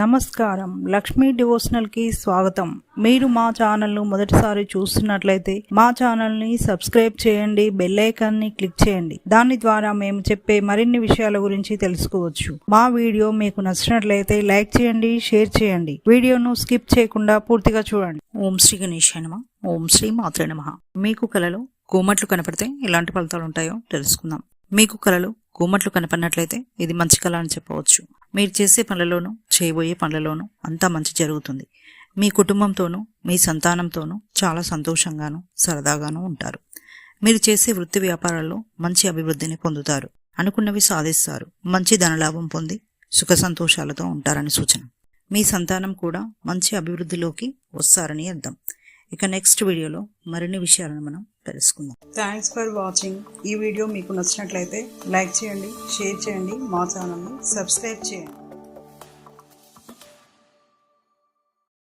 నమస్కారం, లక్ష్మీ డివోషనల్ కి స్వాగతం. మీరు మా ఛానల్ ను మొదటిసారి చూస్తున్నట్లయితే మా ఛానల్ ని సబ్స్క్రైబ్ చేయండి, బెల్ ఐకాన్ ని క్లిక్ చేయండి. దాని ద్వారా మేము చెప్పే మరిన్ని విషయాల గురించి తెలుసుకోవచ్చు. మా వీడియో మీకు నచ్చినట్లయితే లైక్ చేయండి, షేర్ చేయండి. వీడియోను స్కిప్ చేయకుండా పూర్తిగా చూడండి. ఓం శ్రీ గణేశాయ నమః. ఓం శ్రీ మాత్రే నమః. మీకు కలలో గోమట్లు కనపడితే ఎలాంటి ఫలితాలు ఉంటాయో తెలుసుకుందాం. మీకు కలలో గోమట్లు కనపడినట్లయితే ఇది మంచి కళ అని చెప్పవచ్చు. మీరు చేసే పనులలోనూ చేయబోయే పనులలోనూ అంతా మంచి జరుగుతుంది. మీ కుటుంబంతోనూ మీ సంతానంతోనూ చాలా సంతోషంగానూ సరదాగానూ ఉంటారు. మీరు చేసే వృత్తి వ్యాపారాల్లో మంచి అభివృద్ధిని పొందుతారు. అనుకున్నవి సాధిస్తారు. మంచి ధనలాభం పొంది సుఖ సంతోషాలతో ఉంటారని సూచన. మీ సంతానం కూడా మంచి అభివృద్ధిలోకి వస్తారని అర్థం. ఇక నెక్స్ట్ వీడియోలో మరిన్ని విషయాలను మనం తెలుసుకుందాం. Thanks for watching. ఈ వీడియో మీకు నచ్చినట్లయితే లైక్ చేయండి, షేర్ చేయండి, మా ఛానల్ని సబ్స్క్రైబ్ చేయండి.